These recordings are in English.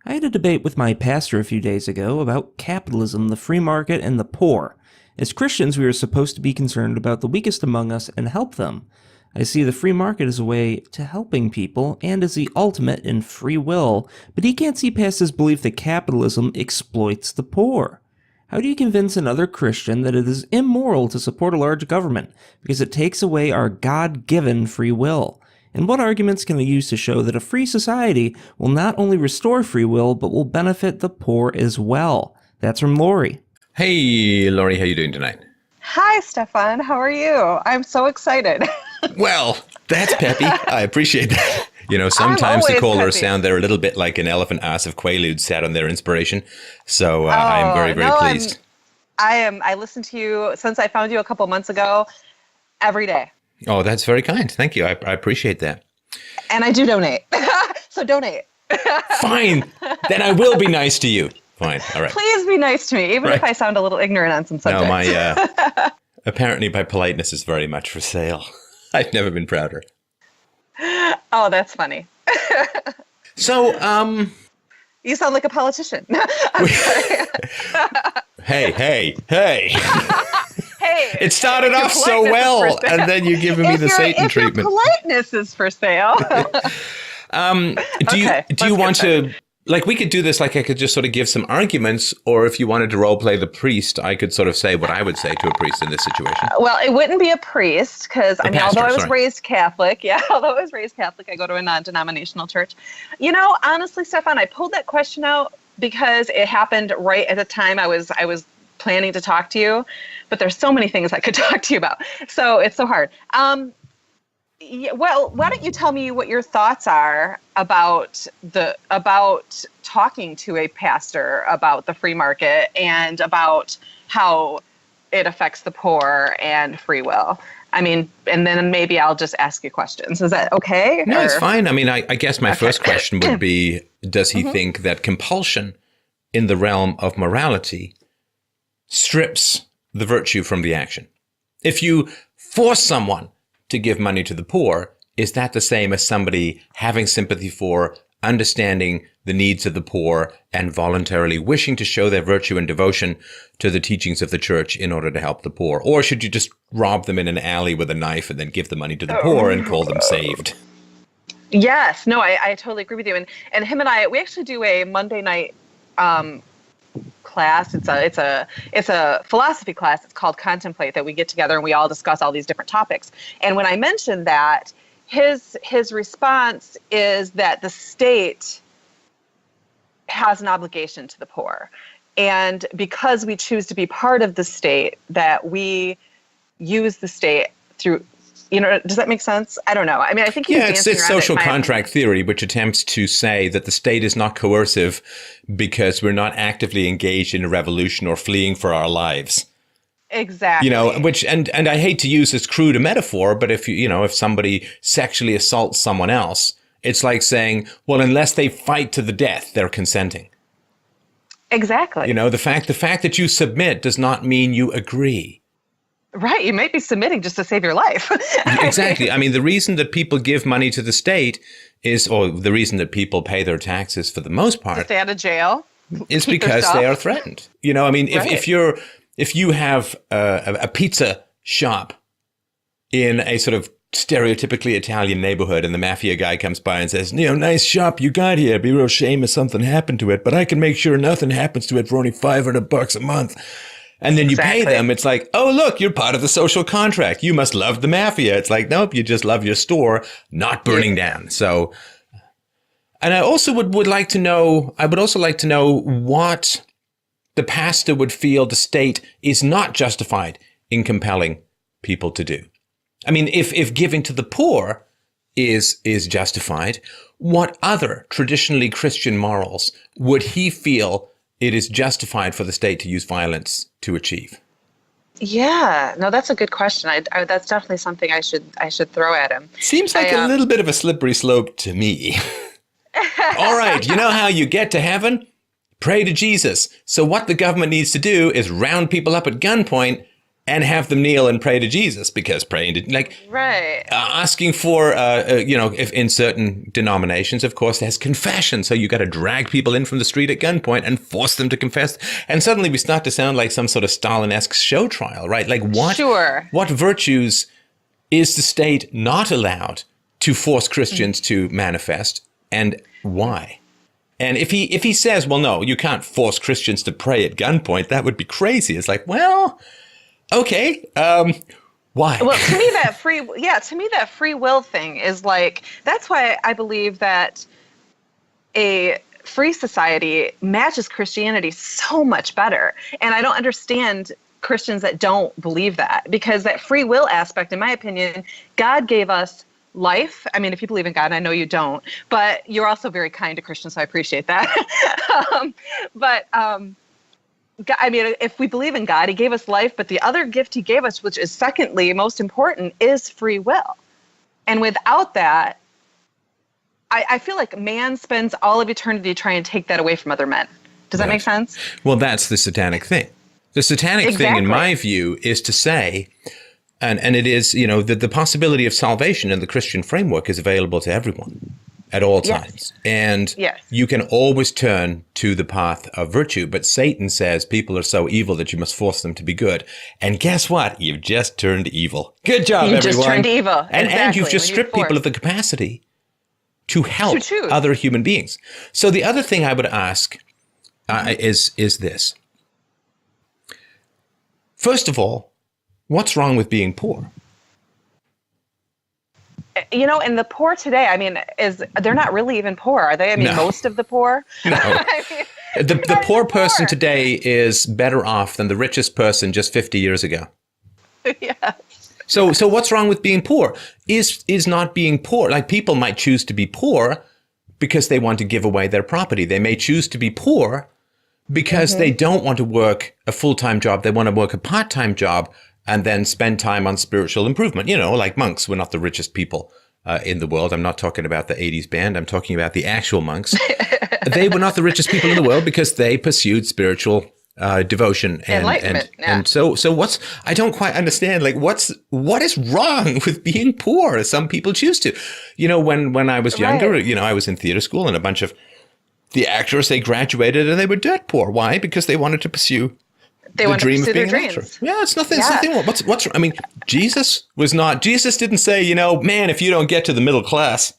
I had a debate with my pastor a few days ago about capitalism, the free market, and the poor. As Christians, we are supposed to be concerned about the weakest among us and help them. I see the free market as a way to helping people and as the ultimate in free will, but he can't see past his belief that capitalism exploits the poor. How do you convince another Christian that it is immoral to support a large government because it takes away our God-given free will? And what arguments can I use to show that a free society will not only restore free will, but will benefit the poor as well? That's from Lori. Hey, Laurie, how you doing tonight? Hi, Stefan. How are you? I'm so excited. Well, that's peppy. I appreciate that. Sometimes the callers sound they're a little bit like an elephant ass of Quaaludes sat on their inspiration. So I'm very, very pleased. I listened to you since I found you a couple months ago every day. Oh, that's very kind. Thank you. I appreciate that. And I do donate. So donate. Fine. Then I will be nice to you. Fine. All right. Please be nice to me, even if I sound a little ignorant on some subjects. No, apparently my politeness is very much for sale. I've never been prouder. Oh, that's funny. So, you sound like a politician. I'm sorry. Hey. Hey. It started off so well, and then you're giving me the Satan treatment. Your politeness is for sale. Do you want to, like, we could do this, like I could just sort of give some arguments, or if you wanted to role play the priest, I could sort of say what I would say to a priest in this situation. Well, it wouldn't be a priest because, although I was raised Catholic, I go to a non-denominational church. Honestly, Stefan, I pulled that question out because it happened right at the time I was planning to talk to you, but there's so many things I could talk to you about. So it's so hard. Well, why don't you tell me what your thoughts are about talking to a pastor about the free market and about how it affects the poor and free will? And then maybe I'll just ask you questions. Is that okay? No, it's fine. I guess my first question would be, does he think that compulsion in the realm of morality strips the virtue from the action? If you force someone to give money to the poor, is that the same as somebody having sympathy for, understanding the needs of the poor, and voluntarily wishing to show their virtue and devotion to the teachings of the church in order to help the poor? Or should you just rob them in an alley with a knife and then give the money to the poor and call them saved? Yes. No, I totally agree with you. And him and I, we actually do a Monday night class. It's a philosophy class. It's called Contemplate, that we get together and we all discuss all these different topics. And when I mentioned that, his response is that the state has an obligation to the poor. And because we choose to be part of the state, that we use the state through, does that make sense? I don't know. I think it's social contract theory, which attempts to say that the state is not coercive because we're not actively engaged in a revolution or fleeing for our lives. Exactly. And I hate to use this crude a metaphor, but if somebody sexually assaults someone else, it's like saying, well, unless they fight to the death, they're consenting. Exactly. The fact that you submit does not mean you agree. Right. You might be submitting just to save your life. Exactly. The reason that people give money to the state or the reason that people pay their taxes for the most part, to stay out of jail, is because they are threatened. Right. If you have a pizza shop in a sort of stereotypically Italian neighborhood and the mafia guy comes by and says, nice shop you got here. It'd be a real shame if something happened to it, but I can make sure nothing happens to it for only $500 a month. And then you pay them. It's like, oh, look, you're part of the social contract. You must love the mafia. It's like, nope, you just love your store not burning down. So, and I also would like to know what the pastor would feel the state is not justified in compelling people to do. If giving to the poor is justified, what other traditionally Christian morals would he feel it is justified for the state to use violence to achieve? Yeah, no, that's a good question. That's definitely something I should throw at him. Seems like a little bit of a slippery slope to me. All right, you know how you get to heaven? Pray to Jesus. So what the government needs to do is round people up at gunpoint and have them kneel and pray to Jesus, because praying to, like, Right. asking for, if in certain denominations, of course, there's confession. So you got to drag people in from the street at gunpoint and force them to confess. And suddenly we start to sound like some sort of Stalin-esque show trial, right? Like what virtues is the state not allowed to force Christians to manifest, and why? And if he says, well, no, you can't force Christians to pray at gunpoint, that would be crazy. It's like, well, okay, why? Well, to me that free will thing is like, that's why I believe that a free society matches Christianity so much better. And I don't understand Christians that don't believe that, because that free will aspect, in my opinion, God gave us life. I mean, if you believe in God, and I know you don't, but you're also very kind to Christians, so I appreciate that. I mean, if we believe in God, he gave us life, but the other gift he gave us, which is secondly most important, is free will. And without that, I feel like man spends all of eternity trying to take that away from other men. Does that make sense? Well, that's the satanic thing. The satanic thing, in my view, is to say, and it is, that the possibility of salvation in the Christian framework is available to everyone at all times. And you can always turn to the path of virtue. But Satan says people are so evil that you must force them to be good. And guess what? You've just turned evil. Good job, everyone. You just turned evil. And you've just stripped people of the capacity to help other human beings. So the other thing I would ask is this. First of all, what's wrong with being poor? And the poor today, I mean, they're not really even poor, are they? I mean, most of the poor. No. I mean, the poor person today is better off than the richest person just 50 years ago. Yes. So what's wrong with being poor? Is not being poor. Like, people might choose to be poor because they want to give away their property. They may choose to be poor because they don't want to work a full-time job. They want to work a part-time job and then spend time on spiritual improvement. Like monks were not the richest people in the world. I'm not talking about the 80s band. I'm talking about the actual monks. They were not the richest people in the world because they pursued spiritual devotion and enlightenment. And so I don't quite understand, like, what is wrong with being poor? Some people choose to. When I was younger, I was in theater school, and a bunch of the actors, they graduated and they were dirt poor. Why? Because they wanted to pursue the dream of being an actor. Yeah, it's nothing. Yeah. What's I mean, Jesus didn't say, man, if you don't get to the middle class,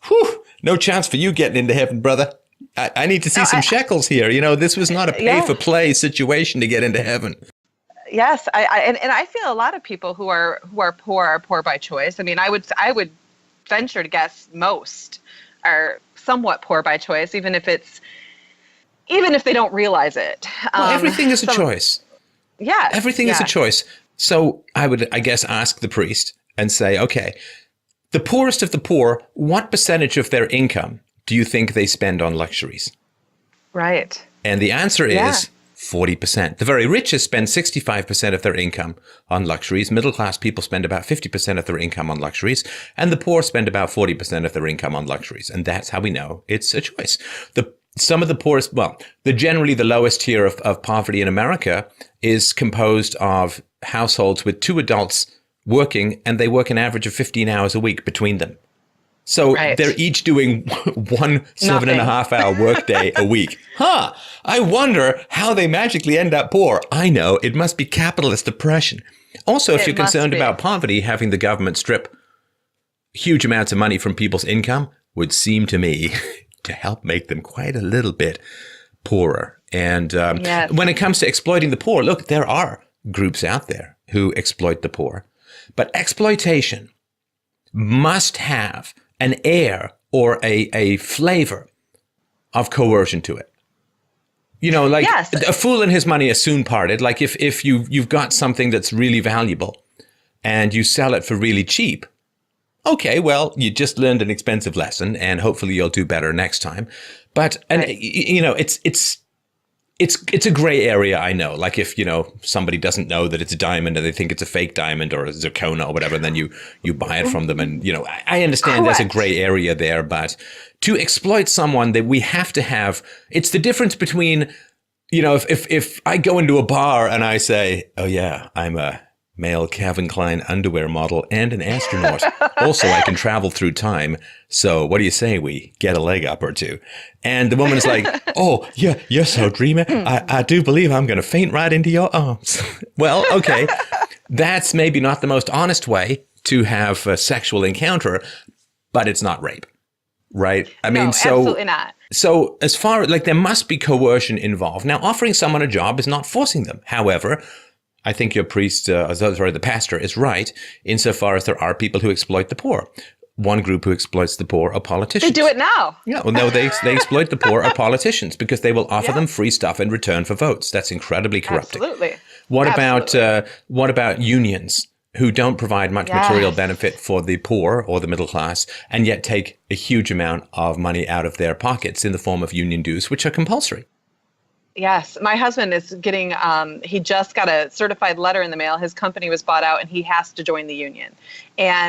no chance for you getting into heaven, brother. I need to see some shekels here. This was not a pay for play situation to get into heaven. Yes, and I feel a lot of people who are poor are poor by choice. I mean, I would venture to guess most are somewhat poor by choice, even if they don't realize it. Well, everything is a choice. Yeah, everything is a choice. So I would, I guess, ask the priest and say, okay, the poorest of the poor, what percentage of their income do you think they spend on luxuries? Right. And the answer is 40%. The very richest spend 65% of their income on luxuries. Middle-class people spend about 50% of their income on luxuries. And the poor spend about 40% of their income on luxuries. And that's how we know it's a choice. Some of the poorest, generally the lowest tier of poverty in America is composed of households with two adults working, and they work an average of 15 hours a week between them. So they're each doing one 7.5-hour workday a week. I wonder how they magically end up poor. I know, it must be capitalist oppression. Also, if you're concerned about poverty, having the government strip huge amounts of money from people's income would seem to me to help make them quite a little bit poorer. And when it comes to exploiting the poor, look, there are groups out there who exploit the poor. But exploitation must have an air or a flavor of coercion to it. A fool and his money is soon parted. Like if you've got something that's really valuable and you sell it for really cheap, okay, well, you just learned an expensive lesson and hopefully you'll do better next time. But, it's a gray area, I know. Like if, somebody doesn't know that it's a diamond and they think it's a fake diamond or a zirconia or whatever, and then you buy it from them. And, I understand there's a gray area there, but to exploit someone that we have to have, it's the difference between, if I go into a bar and I say, oh yeah, I'm a male Calvin Klein underwear model, and an astronaut. Also, I can travel through time. So what do you say we get a leg up or two? And the woman is like, oh, yeah, you're so dreamy. I do believe I'm going to faint right into your arms. Well, okay, that's maybe not the most honest way to have a sexual encounter, but it's not rape, right? I mean, absolutely not. So as far like there must be coercion involved. Now, offering someone a job is not forcing them. However, I think your the pastor is right insofar as there are people who exploit the poor. One group who exploits the poor are politicians. They do it now. Yeah, well, no, they exploit the poor are politicians because they will offer them free stuff in return for votes. That's incredibly corrupting. Absolutely. What about unions who don't provide much material benefit for the poor or the middle class and yet take a huge amount of money out of their pockets in the form of union dues, which are compulsory? Yes. My husband is getting, he just got a certified letter in the mail. His company was bought out and he has to join the union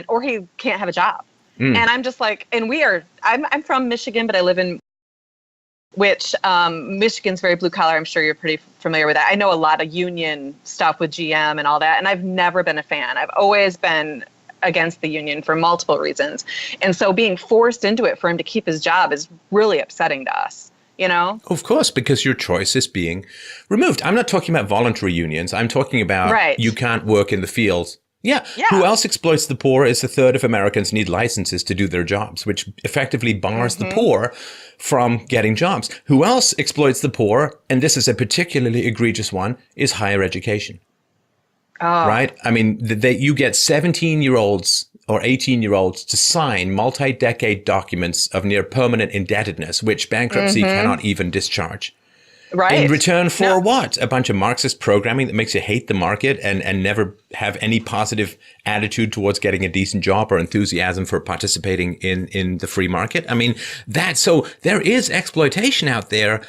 or he can't have a job. And I'm just like, and I'm from Michigan, but I live in Michigan's very blue collar. I'm sure you're pretty familiar with that. I know a lot of union stuff with GM and all that. And I've never been a fan. I've always been against the union for multiple reasons. And so being forced into it for him to keep his job is really upsetting to us. You know? Of course, because your choice is being removed. I'm not talking about voluntary unions. I'm talking about you can't work in the fields. Yeah. Who else exploits the poor is a third of Americans need licenses to do their jobs, which effectively bars the poor from getting jobs. Who else exploits the poor, and this is a particularly egregious one, is higher education. Oh. Right? I mean, you get 17-year-olds or 18-year-olds to sign multi-decade documents of near permanent indebtedness, which bankruptcy cannot even discharge. Right. In return for what? A bunch of Marxist programming that makes you hate the market and never have any positive attitude towards getting a decent job or enthusiasm for participating in the free market. I mean, so there is exploitation out there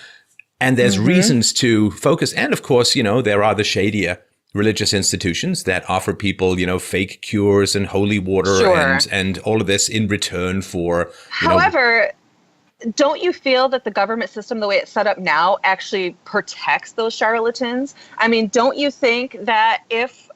and there's reasons to focus. And of course, there are the shadier religious institutions that offer people, fake cures and holy water and all of this in return for, However, don't you feel that the government system, the way it's set up now, actually protects those charlatans? I mean, don't you think that if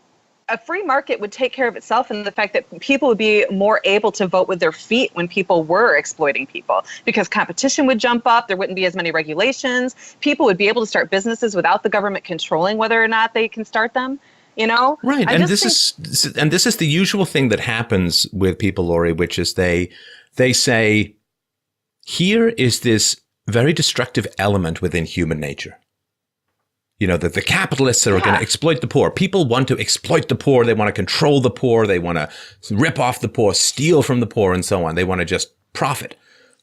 a free market would take care of itself and the fact that people would be more able to vote with their feet when people were exploiting people because competition would jump up, there wouldn't be as many regulations, people would be able to start businesses without the government controlling whether or not they can start them, Right. And this is the usual thing that happens with people, Lori, which is they say, here is this very destructive element within human nature. That the capitalists are going to exploit the poor. People want to exploit the poor. They want to control the poor. They want to rip off the poor, steal from the poor, and so on. They want to just profit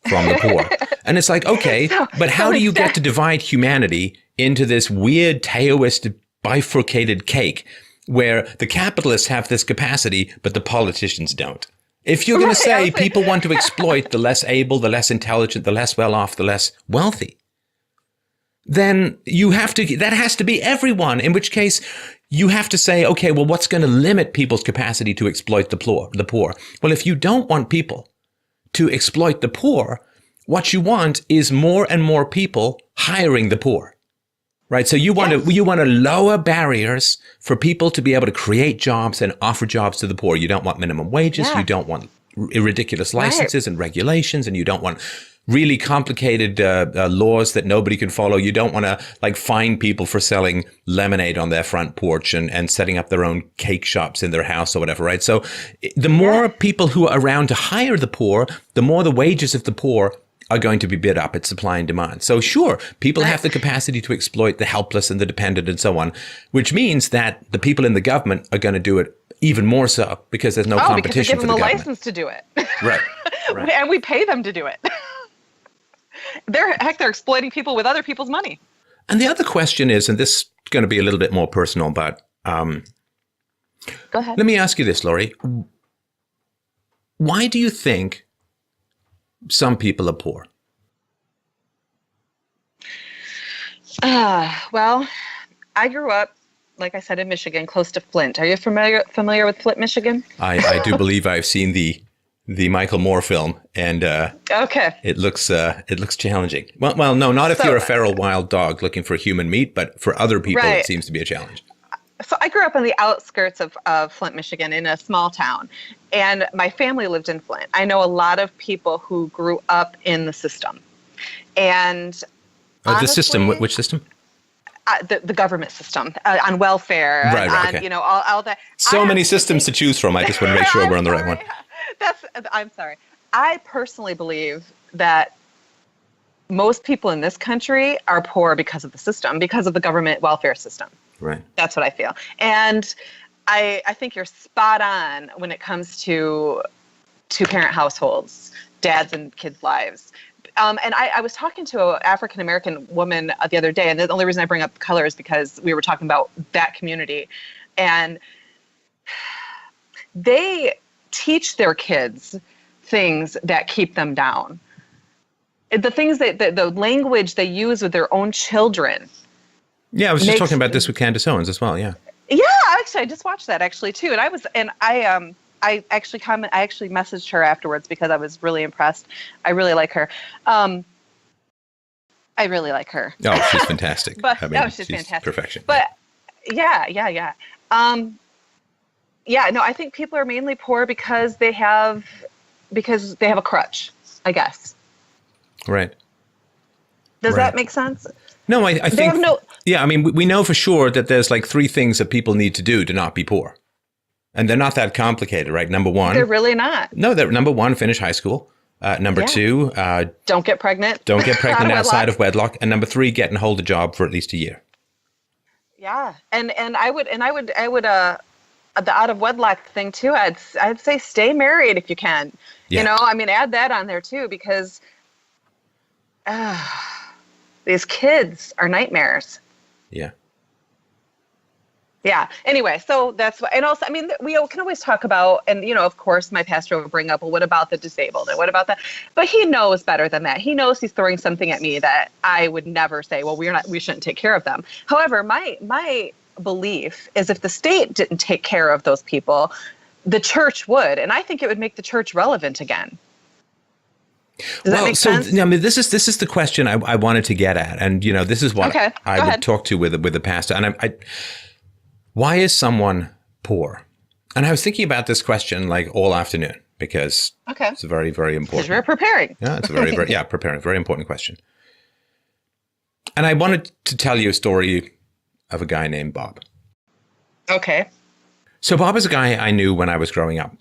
from the poor. And it's like, okay, but how do you get to divide humanity into this weird Taoist bifurcated cake where the capitalists have this capacity, but the politicians don't? If you're going to say people want to exploit the less able, the less intelligent, the less well-off, the less wealthy, then that has to be everyone, in which case you have to say, okay, well, what's going to limit people's capacity to exploit the poor? Well, if you don't want people to exploit the poor, what you want is more and more people hiring the poor. Right. So you want to lower barriers for people to be able to create jobs and offer jobs to the poor. You don't want minimum wages. You don't want ridiculous licenses and regulations, and you don't want really complicated laws that nobody can follow. You don't want to fine people for selling lemonade on their front porch and setting up their own cake shops in their house or whatever. Right. So the more people who are around to hire the poor, the more the wages of the poor are going to be bid up. It's supply and demand. So sure, people have the capacity to exploit the helpless and the dependent and so on, which means that the people in the government are going to do it even more so because there's no competition for the government. Because we give them a license to do it. Right. And we pay them to do it. They're exploiting people with other people's money. And the other question is, and this is going to be a little bit more personal, but go ahead. Let me ask you this, Lori. Why do you think some people are poor? Well, I grew up, like I said, in Michigan, close to Flint. Are you familiar with Flint, Michigan? I do believe I've seen the Michael Moore film, and it looks challenging. Well, no, not if you're a feral wild dog looking for human meat, but for other people, it seems to be a challenge. So I grew up on the outskirts of Flint, Michigan, in a small town, and my family lived in Flint. I know a lot of people who grew up in the system, and The system, honestly, which system? the government system, on welfare, Right, and okay. you know, all that. So many systems to choose from. I just want to make sure we're on the right one. I'm sorry. I personally believe that most people in this country are poor because of the system, because of the government welfare system. Right. That's what I feel. And I think you're spot on when it comes to two-parent households, dads and kids' lives. And I was talking to an African-American woman the other day, and the only reason I bring up color is because we were talking about that community. And they teach their kids things that keep them down. The things that the language they use with their own children. Yeah, I was just talking about this with Candace Owens as well. Yeah. Yeah, actually, I just watched that actually too, and I actually messaged her afterwards because I was really impressed. I really like her. I really like her. Oh, she's fantastic. But she's fantastic. Perfection. But yeah. No, I think people are mainly poor because they have a crutch, I guess. Right. Does that make sense? No, I think. They have no. Yeah, I mean, we know for sure that there's like 3 things that people need to do to not be poor. And they're not that complicated, right? Number 1. They're really not. No, number 1, finish high school. Number 2, don't get pregnant. Don't get pregnant outside of wedlock. And number 3, get and hold a job for at least a year. Yeah. And I would the out of wedlock thing too. I'd say stay married if you can. Yeah. You know, I mean, add that on there too, because these kids are nightmares. Yeah. Yeah. Anyway, so that's what, and also, I mean, we can always talk about, and you know, of course, my pastor will bring up, well, what about the disabled, and what about that? But he knows better than that. He knows he's throwing something at me that I would never say. Well, we shouldn't take care of them. However, my belief is if the state didn't take care of those people, the church would, and I think it would make the church relevant again. Does that make sense? I mean, this is the question I wanted to get at, and you know, this is what I would talk to with the pastor. And I why is someone poor? And I was thinking about this question like all afternoon because it's a very, very important. Because you're preparing. Yeah, it's a very, very preparing. Very important question. And I wanted to tell you a story of a guy named Bob. Okay. So Bob is a guy I knew when I was growing up.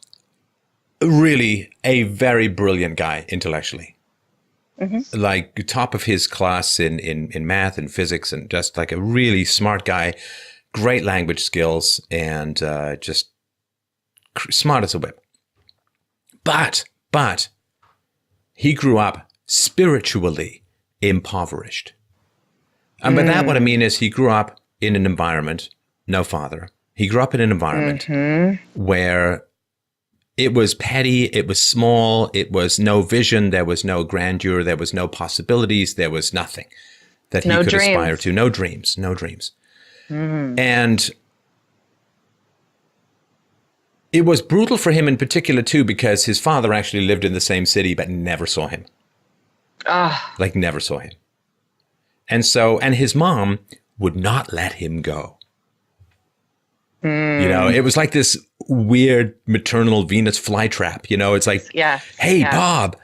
Really a very brilliant guy intellectually. Mm-hmm. Like top of his class in math and physics, and just like a really smart guy, great language skills, and just smart as a whip. But he grew up spiritually impoverished. And by that, what I mean is he grew up in an environment, no father. He grew up in an environment where it was petty, it was small, it was no vision, there was no grandeur, there was no possibilities, there was nothing that he could aspire to. No dreams. And it was brutal for him in particular, too, because his father actually lived in the same city but never saw him. Like never saw him. And his mom would not let him go. You know, it was like this weird maternal Venus flytrap. You know, it's like, hey, Bob,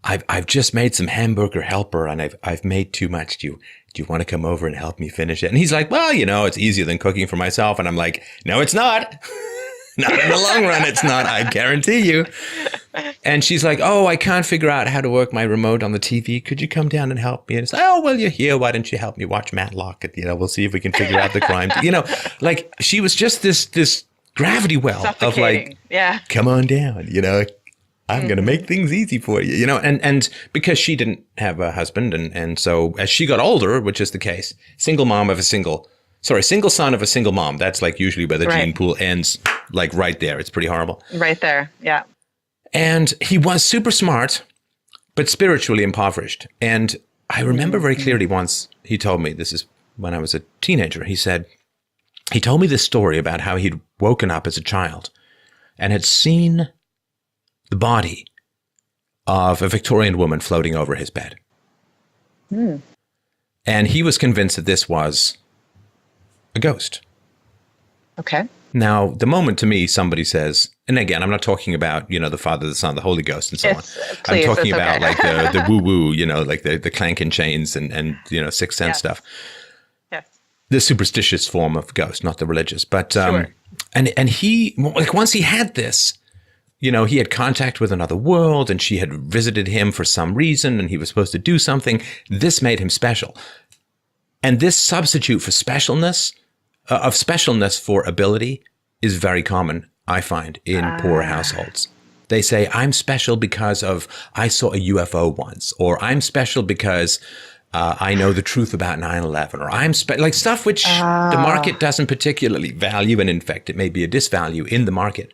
I've just made some hamburger helper and I've made too much. Do you want to come over and help me finish it? And he's like, well, you know, it's easier than cooking for myself. And I'm like, no, it's not. Not in the long run, it's not. I guarantee you. And she's like, oh, I can't figure out how to work my remote on the TV. Could you come down and help me? And it's like, oh, well, you're here. Why don't you help me watch Matlock? You know, we'll see if we can figure out the crime. You know, like she was just this gravity well of like, come on down, you know, I'm going to make things easy for you, you know, and because she didn't have a husband. And so as she got older, which is the case, single son of a single mom. That's like usually where the gene pool ends, like right there. It's pretty horrible. Right there. Yeah. And he was super smart, but spiritually impoverished. And I remember very clearly once he told me, this is when I was a teenager, he told me this story about how he'd woken up as a child and had seen the body of a Victorian woman floating over his bed. And he was convinced that this was a ghost. Okay. Now, the moment to me somebody says, and again, I'm not talking about, the Father, the Son, the Holy Ghost, and so on. Please, I'm talking it's about okay. like the woo-woo, like the clanking chains and Sixth Sense Yes. stuff. Yes. The superstitious form of ghost, not the religious. But Sure. and he, like, once he had this, he had contact with another world, and she had visited him for some reason, and he was supposed to do something. This made him special. And this substitute for specialness, of specialness for ability, is very common, I find, in poor households. They say, I'm special because of I saw a UFO once, or I'm special because I know the truth about 9/11, or I'm like stuff which the market doesn't particularly value, and in fact, it may be a disvalue in the market.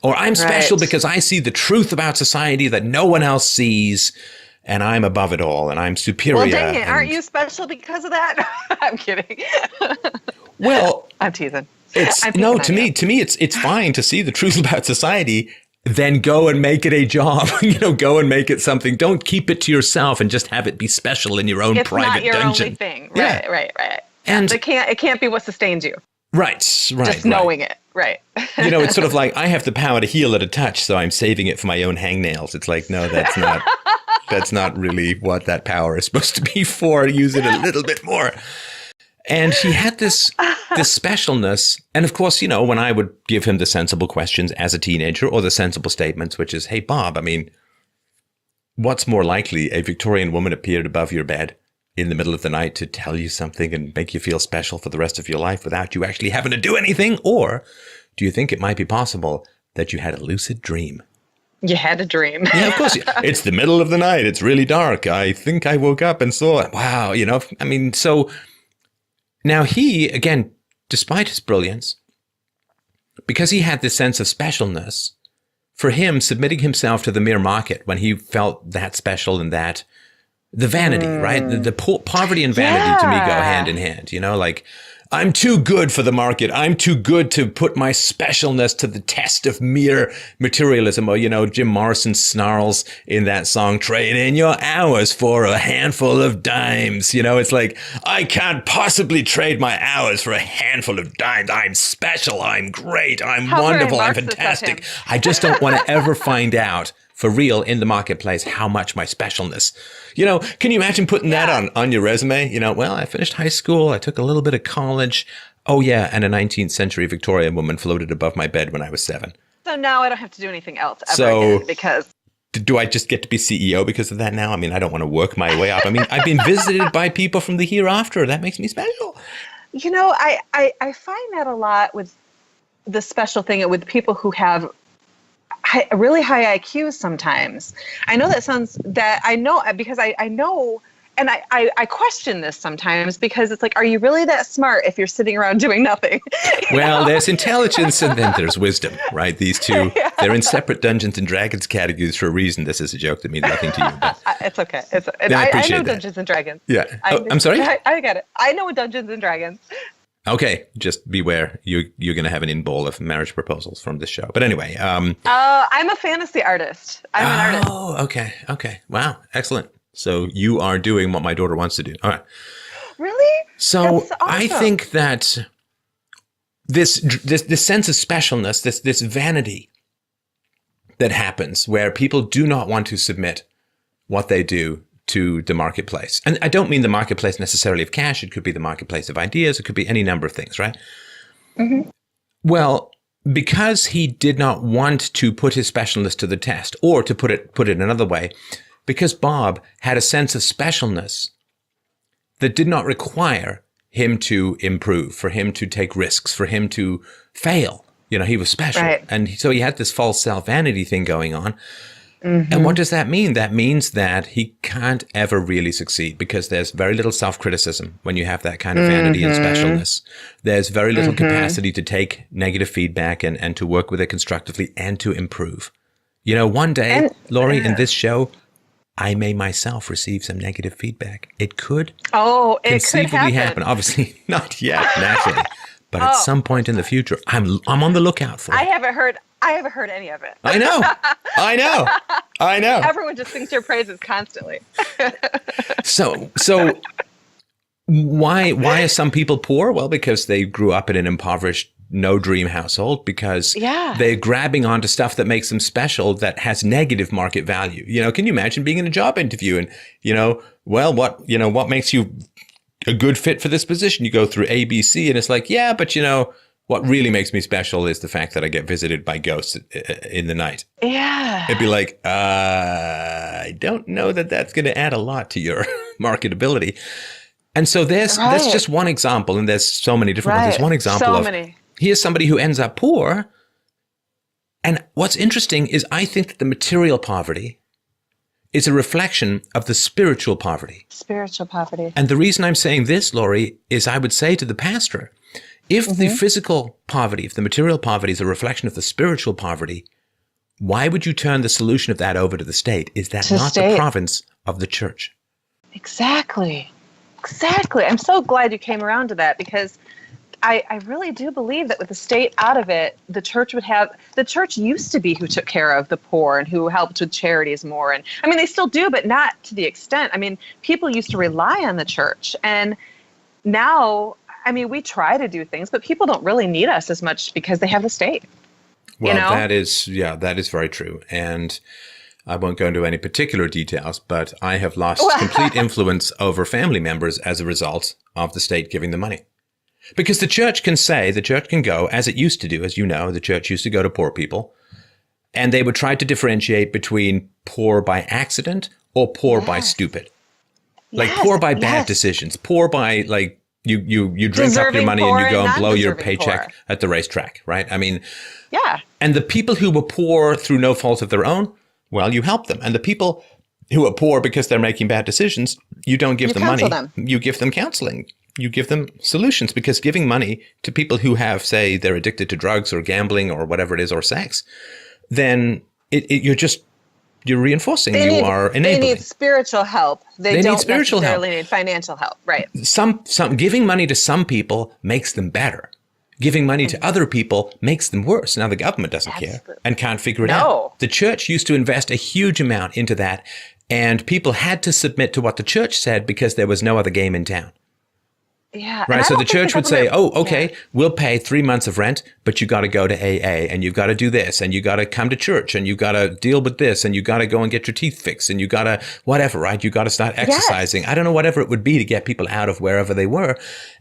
Or I'm special because I see the truth about society that no one else sees, and I'm above it all, and I'm superior. Well, dang it, aren't you special because of that? I'm kidding. Well, I'm teasing. To me, it's fine to see the truth about society. Then go and make it a job. Go and make it something. Don't keep it to yourself and just have it be special in your own private dungeon. It's not your only thing. Right, right. And it can't be what sustains you. Right. Just knowing it. Right. It's sort of like I have the power to heal at a touch, so I'm saving it for my own hangnails. It's like, no, that's not. That's not really what that power is supposed to be for. Use it a little bit more. And he had this specialness. And of course, when I would give him the sensible questions as a teenager, or the sensible statements, which is, hey, Bob, I mean, what's more likely? A Victorian woman appeared above your bed in the middle of the night to tell you something and make you feel special for the rest of your life without you actually having to do anything? Or do you think it might be possible that you had a lucid dream? You had a dream. Yeah, of course. It's the middle of the night. It's really dark. I think I woke up and saw it. Wow. So now he, again, despite his brilliance, because he had this sense of specialness, for him, submitting himself to the mere market when he felt that special and that, the vanity, right? The poverty and vanity to me go hand in hand, like, I'm too good for the market. I'm too good to put my specialness to the test of mere materialism. Or, Jim Morrison snarls in that song, trade in your hours for a handful of dimes. It's like, I can't possibly trade my hours for a handful of dimes. I'm special. I'm great. I'm wonderful. I'm fantastic. I just don't want to ever find out for real in the marketplace how much my specialness. Can you imagine putting that on your resume? Well, I finished high school. I took a little bit of college. Oh, yeah. And a 19th century Victorian woman floated above my bed when I was 7. So now I don't have to do anything else ever again because... Do I just get to be CEO because of that now? I mean, I don't want to work my way up. I mean, I've been visited by people from the hereafter. That makes me special. I find that a lot with the special thing with people who have really high IQs sometimes. I know because I know, and I question this sometimes because it's like, are you really that smart if you're sitting around doing nothing? Well, there's intelligence and then there's wisdom, right? These two, they're in separate Dungeons and Dragons categories for a reason. This is a joke that means nothing to you. But it's okay. I know Dungeons and Dragons. Yeah. I'm sorry? I get it. I know Dungeons and Dragons. Okay, just beware. You're going to have an in-bowl of marriage proposals from this show. But anyway. I'm a fantasy artist. I'm an artist. Oh, okay. Wow, excellent. So you are doing what my daughter wants to do. All right. Really? So That's awesome. I think that this sense of specialness, this vanity that happens where people do not want to submit what they do to the marketplace. And I don't mean the marketplace necessarily of cash. It could be the marketplace of ideas. It could be any number of things, right? Mm-hmm. Well, because he did not want to put his specialness to the test, or to put it another way, because Bob had a sense of specialness that did not require him to improve, for him to take risks, for him to fail. He was special. Right. And so he had this false self-vanity thing going on. Mm-hmm. And what does that mean? That means that he can't ever really succeed because there's very little self-criticism when you have that kind of vanity and specialness. There's very little capacity to take negative feedback and to work with it constructively and to improve. One day, Laurie, in this show, I may myself receive some negative feedback. It could conceivably happen. Obviously, not yet, naturally. But at some point in the future, I'm on the lookout for it. I haven't heard any of it. I know. Everyone just sings your praises constantly. So why are some people poor? Well, because they grew up in an impoverished no dream household because Yeah. they're grabbing onto stuff that makes them special that has negative market value. Can you imagine being in a job interview and, what makes you a good fit for this position? You go through A, B, C, and it's like, yeah, but what really makes me special is the fact that I get visited by ghosts in the night. Yeah. It'd be like, I don't know that that's going to add a lot to your marketability. And so that's just one example, and there's so many different ones. There's one example here's somebody who ends up poor. And what's interesting is I think that the material poverty is a reflection of the spiritual poverty. Spiritual poverty. And the reason I'm saying this, Laurie, is I would say to the pastor, if the physical poverty, if the material poverty is a reflection of the spiritual poverty, why would you turn the solution of that over to the state? Is that not the province of the church? Exactly. I'm so glad you came around to that, because I really do believe that with the state out of it, the church used to be who took care of the poor and who helped with charities more. And I mean, they still do, but not to the extent. I mean, people used to rely on the church, and now, I mean, we try to do things, but people don't really need us as much because they have the state. Well, that is very true. And I won't go into any particular details, but I have lost complete influence over family members as a result of the state giving them money. Because the church can go, as it used to do, as you know, the church used to go to poor people, and they would try to differentiate between poor by accident or poor by stupid. Like poor by bad decisions, poor by like you drink up your money and you go and blow your paycheck at the racetrack, right? I mean, and the people who were poor through no fault of their own, well, you help them. And the people who are poor because they're making bad decisions, you don't give them money. You give them counseling. You give them solutions, because giving money to people who have, say, they're addicted to drugs or gambling or whatever it is, or sex, then you're reinforcing. You are enabling. They need spiritual help. They don't necessarily need financial help. Right. Some giving money to some people makes them better. Giving money to other people makes them worse. Now, the government doesn't care and can't figure it out. The church used to invest a huge amount into that, and people had to submit to what the church said because there was no other game in town. Yeah. Right. So the church would say, we'll pay 3 months of rent, but you got to go to AA, and you've got to do this, and you got to come to church, and you got to deal with this, and you got to go and get your teeth fixed, and you got to whatever, right? You got to start exercising. I don't know, whatever it would be to get people out of wherever they were.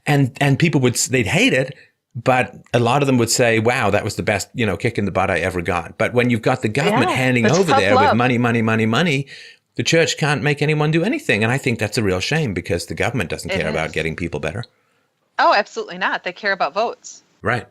And people they'd hate it, but a lot of them would say, wow, that was the best, kick in the butt I ever got. But when you've got the government handing over there with money, the church can't make anyone do anything. And I think that's a real shame, because the government doesn't care about getting people better. Oh, absolutely not. They care about votes. Right.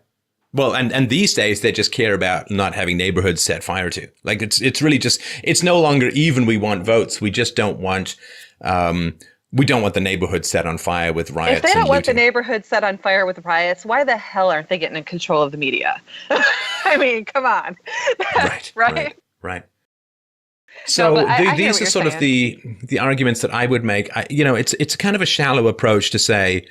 Well, and these days they just care about not having neighborhoods set fire to. Like it's really just, it's no longer even we want votes. We just don't want, we don't want the neighborhood set on fire with riots. If they don't want the neighborhood set on fire with riots, why the hell aren't they getting in control of the media? I mean, come on. Right. So these are sort of the arguments that I would make. It's kind of a shallow approach to say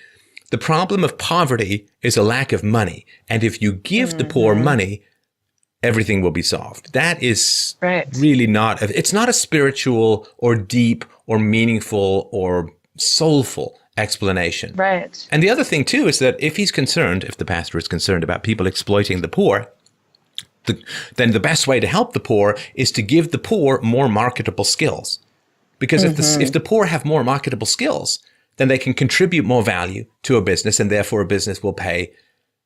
the problem of poverty is a lack of money. And if you give the poor money, everything will be solved. That is really it's not a spiritual or deep or meaningful or soulful explanation. Right. And the other thing too is that if the pastor is concerned about people exploiting the poor, then the best way to help the poor is to give the poor more marketable skills. Because if the poor have more marketable skills, then they can contribute more value to a business, and therefore a business will pay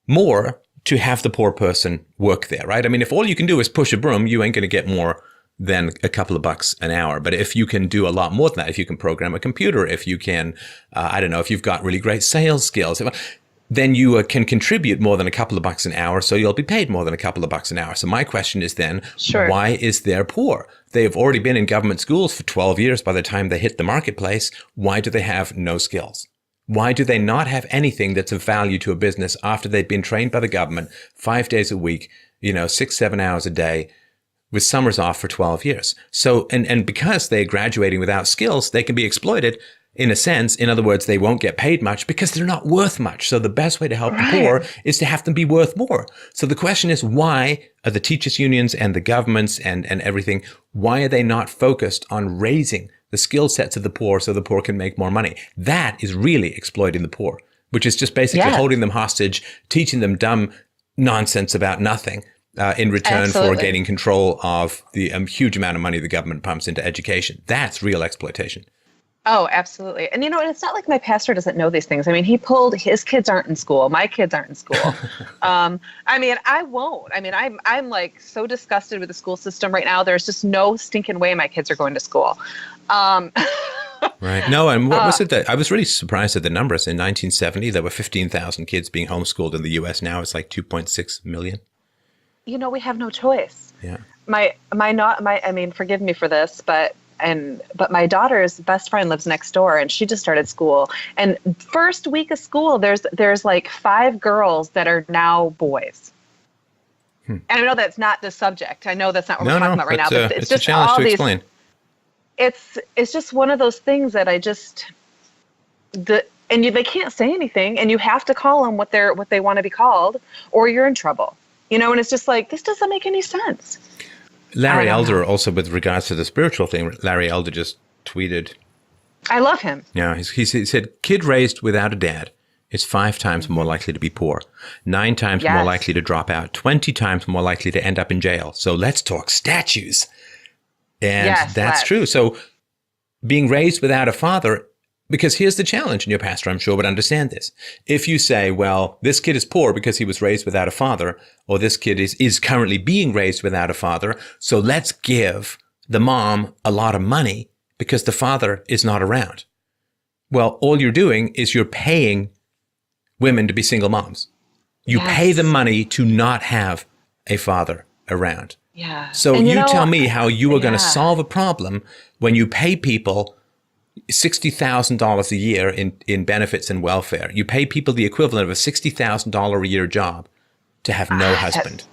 more to have the poor person work there, right? I mean, if all you can do is push a broom, you ain't going to get more than a couple of bucks an hour. But if you can do a lot more than that, if you can program a computer, if you can, if you've got really great sales skills, then you can contribute more than a couple of bucks an hour, so you'll be paid more than a couple of bucks an hour. So my question is then, why is there poor? They've already been in government schools for 12 years by the time they hit the marketplace. Why do they have no skills? Why do they not have anything that's of value to a business after they've been trained by the government 5 days a week, 6-7 hours a day, with summers off for 12 years? So, and because they're graduating without skills, they can be exploited. In a sense, in other words, they won't get paid much because they're not worth much. So the best way to help the poor is to have them be worth more. So the question is, why are the teachers' unions and the governments and everything, why are they not focused on raising the skill sets of the poor so the poor can make more money? That is really exploiting the poor, which is just basically holding them hostage, teaching them dumb nonsense about nothing in return for Absolutely. gaining control of the huge amount of money the government pumps into education. That's real exploitation. Oh, absolutely. And and it's not like my pastor doesn't know these things. I mean, his kids aren't in school. My kids aren't in school. I won't. I'm like so disgusted with the school system right now. There's just no stinking way my kids are going to school. Right. No, and what was it that I was really surprised at the numbers. In 1970, there were 15,000 kids being homeschooled in the U.S. Now it's like 2.6 million. We have no choice. Yeah. Forgive me for this, but my daughter's best friend lives next door, and she just started school. And first week of school, there's like 5 girls that are now boys. And I know that's not the subject. I know that's not what we're talking about right now. But it's just a challenge to explain. It's just one of those things that they can't say anything, and you have to call them what they want to be called, or you're in trouble. And it's just like, this doesn't make any sense. Larry Elder, also with regards to the spiritual thing, Larry Elder just tweeted. I love him. Yeah, he said, kid raised without a dad is 5 times more likely to be poor, 9 times more likely to drop out, 20 times more likely to end up in jail. So let's talk statues. And that's true. So being raised without a father, because here's the challenge, and your pastor, I'm sure, would understand this. If you say, well, this kid is poor because he was raised without a father, or this kid is currently being raised without a father, so let's give the mom a lot of money because the father is not around. Well, all you're doing is you're paying women to be single moms. You pay them money to not have a father around. Yeah. So you tell me how you are going to solve a problem when you pay people $60,000 a year in benefits and welfare. You pay people the equivalent of a $60,000 a year job to have no husband.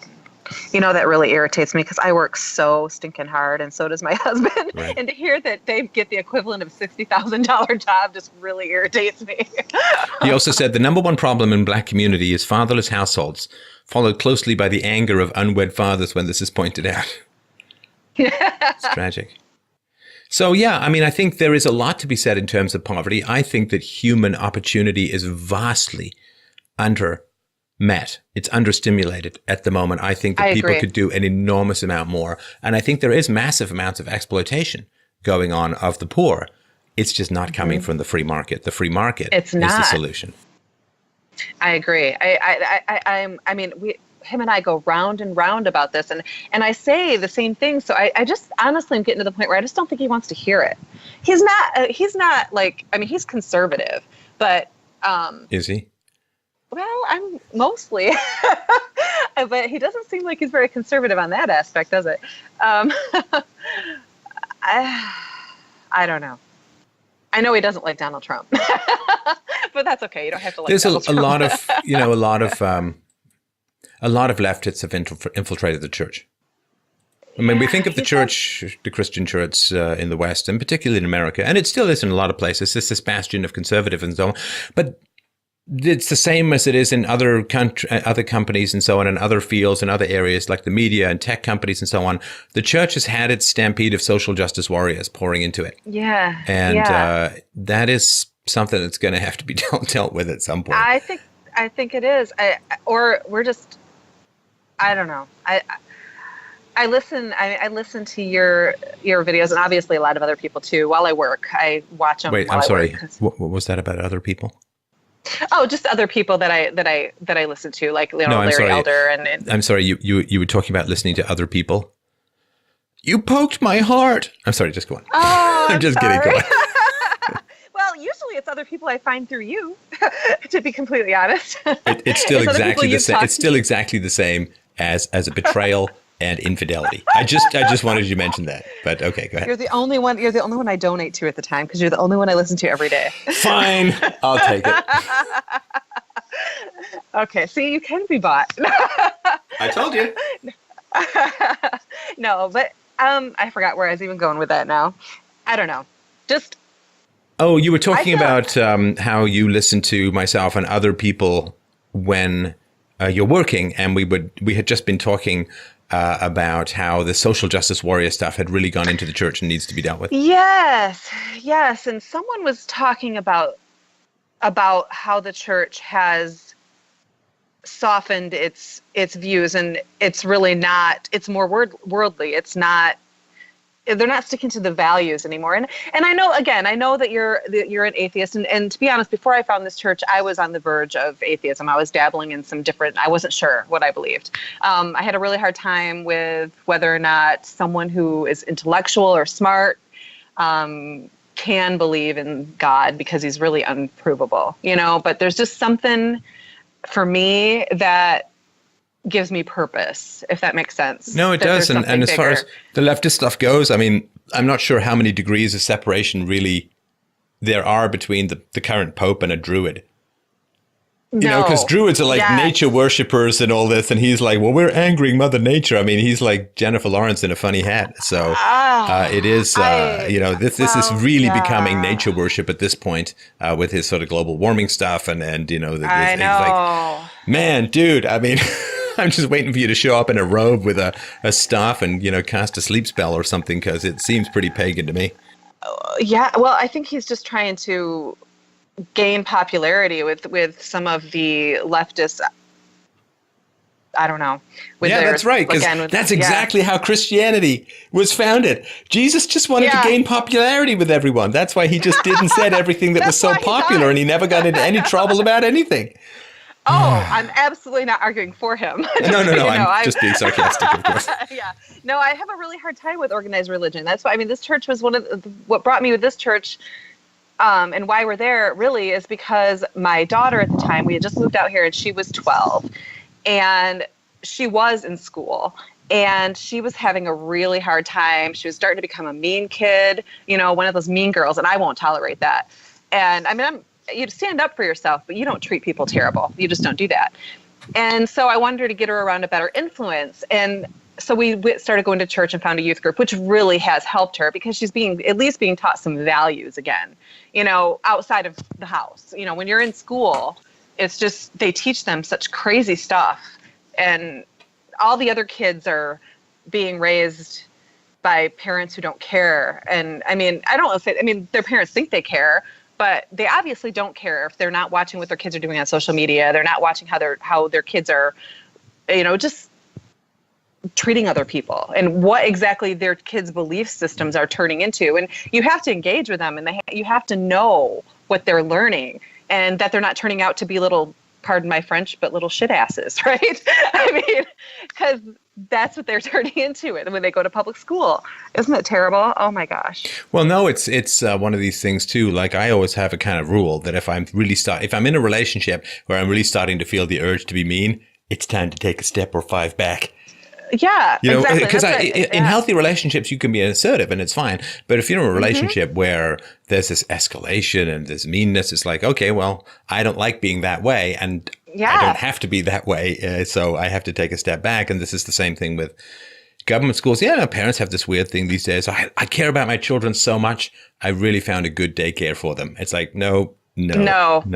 That really irritates me because I work so stinking hard, and so does my husband. Right. And to hear that they get the equivalent of a $60,000 job just really irritates me. He also said the number one problem in Black community is fatherless households, followed closely by the anger of unwed fathers when this is pointed out. It's tragic. So, I think there is a lot to be said in terms of poverty. I think that human opportunity is vastly undermet. It's understimulated at the moment. I think that people could do an enormous amount more. And I think there is massive amounts of exploitation going on of the poor. It's just not coming from the free market. The free market is the solution. I agree. Him and I go round and round about this, and I say the same thing. So I just honestly am getting to the point where I just don't think he wants to hear it. He's not like, he's conservative, but is he? Well, I'm mostly, but he doesn't seem like he's very conservative on that aspect, does it? I don't know. I know he doesn't like Donald Trump, but that's okay. You don't have to like Donald Trump. A lot of leftists have infiltrated the church. We think of the church, the Christian church in the West, and particularly in America, and it still is in a lot of places. It's this bastion of conservative and so on. But it's the same as it is in other companies and so on, in other fields and other areas like the media and tech companies and so on. The church has had its stampede of social justice warriors pouring into it. Yeah. And that is something that's going to have to be dealt with at some point. I think it is. I don't know. I listen to your videos, and obviously a lot of other people too. While I work, I watch them. Wait, I'm sorry. What was that about other people? Oh, just other people that I listen to, like Larry Elder. And I'm sorry. You were talking about listening to other people. You poked my heart. I'm sorry. Just go on. Oh, I'm just kidding. Go on. Well, usually it's other people I find through you. To be completely honest, it's still exactly the same. It's still exactly the same as a betrayal and infidelity. I just wanted you to mention that. But okay, go ahead. You're the only one I donate to at the time, because you're the only one I listen to every day. Fine, I'll take it. Okay, see, you can be bought. I told you. No, but I forgot where I was even going with that now. I don't know. Oh, you were talking about how you listen to myself and other people when you're working, and we had just been talking about how the social justice warrior stuff had really gone into the church and needs to be dealt with. Yes, and someone was talking about how the church has softened its views, and it's really not. It's more worldly. It's not. They're not sticking to the values anymore. And I know that you're an atheist. And to be honest, before I found this church, I was on the verge of atheism. I was dabbling in some different. I wasn't sure what I believed. I had a really hard time with whether or not someone who is intellectual or smart can believe in God, because he's really unprovable, but there's just something for me that gives me purpose, if that makes sense. No, it does. And as far as the leftist stuff goes, I mean, I'm not sure how many degrees of separation really there are between the current Pope and a Druid. Because Druids are like nature worshippers and all this, and he's like, well, we're angering Mother Nature. I mean, he's like Jennifer Lawrence in a funny hat. So it is, this is really becoming nature worship at this point with his sort of global warming stuff. And I know. He's like, man, dude, I mean, I'm just waiting for you to show up in a robe with a staff and, cast a sleep spell or something, because it seems pretty pagan to me. Yeah, well, I think he's just trying to gain popularity with some of the leftists. I don't know. That's right. Because that's exactly how Christianity was founded. Jesus just wanted to gain popularity with everyone. That's why he just did and said everything that was so popular, and he never got into any trouble about anything. Oh, I'm absolutely not arguing for him. No. I'm just being sarcastic, of course. Yeah. No, I have a really hard time with organized religion. That's why, this church was what brought me with this church. And why we're there really is because my daughter at the time, we had just moved out here, and she was 12, and she was in school, and she was having a really hard time. She was starting to become a mean kid, one of those mean girls, and I won't tolerate that. And you stand up for yourself, but you don't treat people terrible. You just don't do that. And so I wanted her to get her around a better influence. And so we started going to church and found a youth group, which really has helped her, because she's at least being taught some values again, outside of the house. When you're in school, it's just, they teach them such crazy stuff, and all the other kids are being raised by parents who don't care. And I don't know if their parents think they care, but they obviously don't care if they're not watching what their kids are doing on social media. They're not watching how their kids are, just treating other people, and what exactly their kids' belief systems are turning into. And you have to engage with them, and you have to know what they're learning, and that they're not turning out to be little, pardon my French, but little shit asses, right? Because that's what they're turning into when they go to public school. Isn't it terrible? Oh my gosh. Well, no, it's one of these things too. Like, I always have a kind of rule that if I'm in a relationship where I'm really starting to feel the urge to be mean, it's time to take a step or 5 back. Yeah, exactly. Because in healthy relationships, you can be assertive and it's fine. But if you're in a relationship where there's this escalation and this meanness, it's like, okay, well, I don't like being that way, and I don't have to be that way. So I have to take a step back. And this is the same thing with government schools. Yeah, parents have this weird thing these days. I care about my children so much. I really found a good daycare for them. It's like, no. My kids have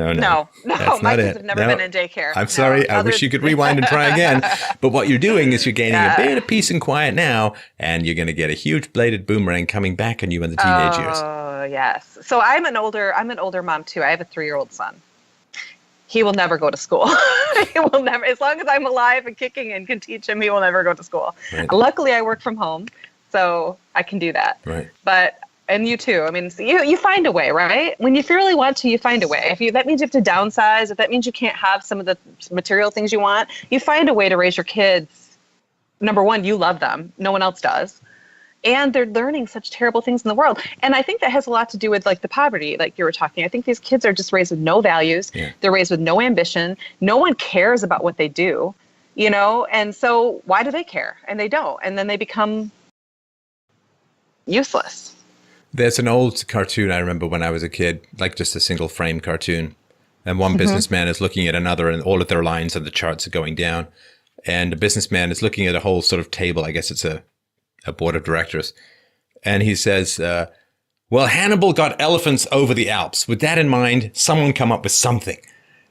never been in daycare. I'm sorry. I wish you could rewind and try again. But what you're doing is you're gaining a bit of peace and quiet now, and you're going to get a huge bladed boomerang coming back on you in the teenage years. Oh, yes. So I'm an older mom too. I have a 3-year-old son. He will never go to school. He will never, as long as I'm alive and kicking and can teach him, he will never go to school. Right. Luckily, I work from home, so I can do that. Right. And you too. You find a way, right? When you really want to, you find a way. That means you have to downsize, if that means you can't have some of the material things you want, you find a way to raise your kids. Number one, you love them. No one else does. And they're learning such terrible things in the world. And I think that has a lot to do with the poverty, like you were talking. I think these kids are just raised with no values. Yeah. They're raised with no ambition. No one cares about what they do, and so why do they care? And they don't. And then they become useless. There's an old cartoon I remember when I was a kid, like just a single frame cartoon. And one businessman is looking at another, and all of their lines and the charts are going down. And the businessman is looking at a whole sort of table. I guess it's a board of directors. And he says, well, Hannibal got elephants over the Alps. With that in mind, someone come up with something.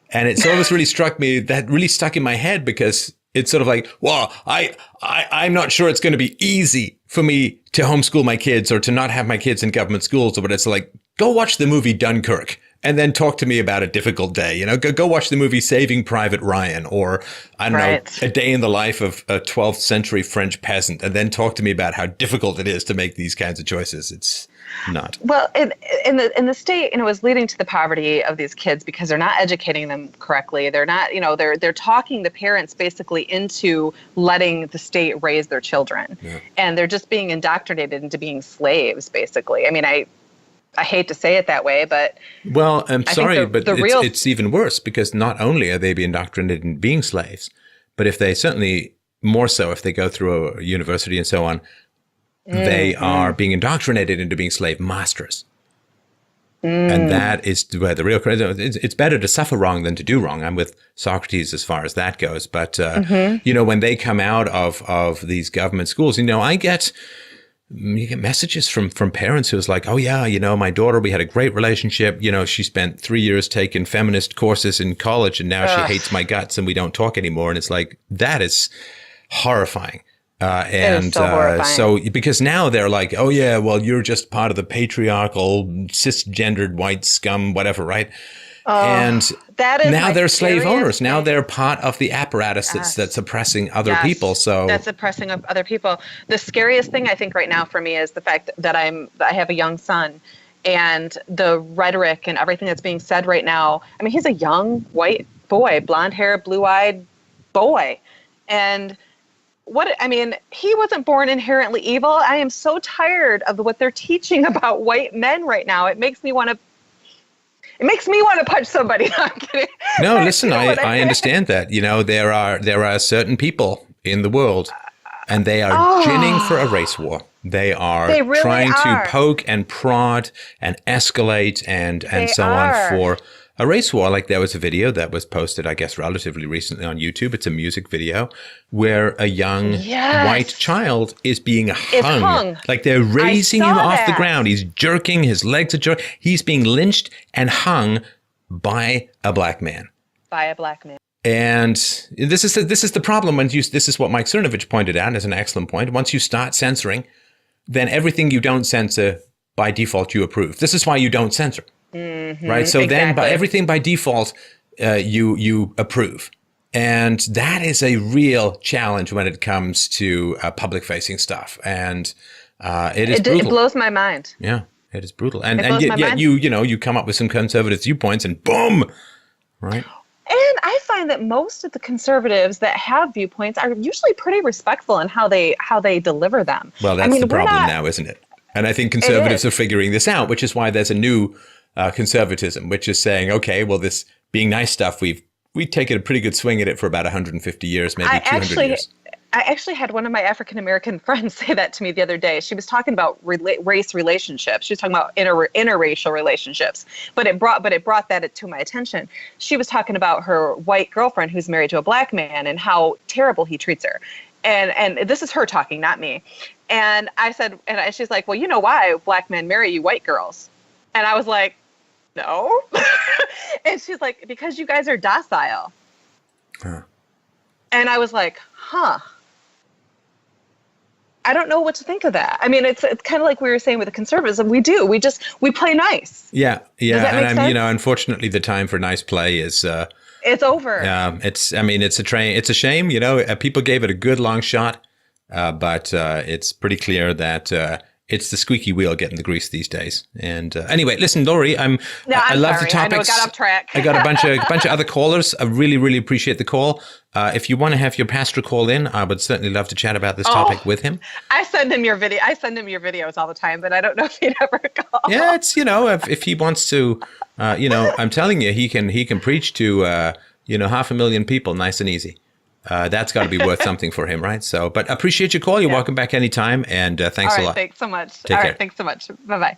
And it's always really struck me, that really stuck in my head, because it's sort of like, well, I'm not sure it's going to be easy for me to homeschool my kids or to not have my kids in government schools. But it's like, go watch the movie Dunkirk and then talk to me about a difficult day. Go watch the movie Saving Private Ryan, or I don't know, A Day in the Life of a 12th century French peasant, and then talk to me about how difficult it is to make these kinds of choices. It's not. Well, in the state, it was leading to the poverty of these kids because they're not educating them correctly. They're not, they're talking the parents basically into letting the state raise their children, and they're just being indoctrinated into being slaves, basically. I mean, I hate to say it that way, but well, I'm sorry, but it's even worse, because not only are they being indoctrinated in being slaves, but if they certainly more so if they go through a university and so on, they are being indoctrinated into being slave masters. And that is where the real it's better to suffer wrong than to do wrong. I'm with Socrates as far as that goes. But, when they come out of these government schools, you get messages from parents who's like, oh yeah, my daughter, we had a great relationship. She spent 3 years taking feminist courses in college, and now she hates my guts and we don't talk anymore. And it's like, that is horrifying. So because now they're like, oh yeah, well, you're just part of the patriarchal, cisgendered white scum, whatever, right? And that is now they're slave owners. Now they're part of the apparatus that's oppressing other people. So that's oppressing other people. The scariest thing I think right now for me is the fact that I have a young son, and the rhetoric and everything that's being said right now. I mean, he's a young white boy, blonde hair, blue-eyed boy, and he wasn't born inherently evil. I am so tired of what they're teaching about white men right now. It makes me want to punch somebody. No, I'm kidding. No, listen, I understand that. There are certain people in the world, and they are ginning for a race war. They really trying to poke and prod and escalate and so on for a race war. Like, there was a video that was posted, I guess, relatively recently on YouTube. It's a music video where a young white child is being hung. Like, they're raising him off the ground. He's jerking. His legs are jerking. He's being lynched and hung by a black man. And this is the problem. This is what Mike Cernovich pointed out as an excellent point. Once you start censoring, then everything you don't censor, by default, you approve. This is why you don't censor. Right. So then everything by default, you approve. And that is a real challenge when it comes to public facing stuff. And it brutal. It blows my mind. Yeah, it is brutal. And yet you come up with some conservative viewpoints and boom. Right. And I find that most of the conservatives that have viewpoints are usually pretty respectful in how they deliver them. Well, that's the problem now, isn't it? And I think conservatives are figuring this out, which is why there's a new conservatism, which is saying, okay, well, this being nice stuff, we've taken a pretty good swing at it for about 150 years, maybe 200 years. I actually had one of my African-American friends say that to me the other day. She was talking about race relationships. She was talking about interracial relationships, but it brought that to my attention. She was talking about her white girlfriend who's married to a black man and how terrible he treats her. And this is her talking, not me. And I said, she's like, well, you know why black men marry you white girls? And I was like, no. And she's like, because you guys are docile. Huh. And I was like, huh. I don't know what to think of that. I mean, it's kind of like we were saying with the conservatism. We play nice. Yeah. Does that make sense? Unfortunately, the time for nice play is it's over. It's a shame. People gave it a good long shot, but it's pretty clear that it's the squeaky wheel getting the grease these days. And anyway, listen, Lori, I love the topics. I know it got off track. I got a bunch of other callers. I really, really appreciate the call. If you want to have your pastor call in, I would certainly love to chat about this topic with him. I send him your videos all the time, but I don't know if he'd ever call. Yeah, it's if he wants to, I'm telling you, he can preach to 500,000 people, nice and easy. That's got to be worth something for him, right? So, but appreciate your call. You're welcome back anytime, and thanks a lot. Thanks so much. Take care. Thanks so much. Bye-bye.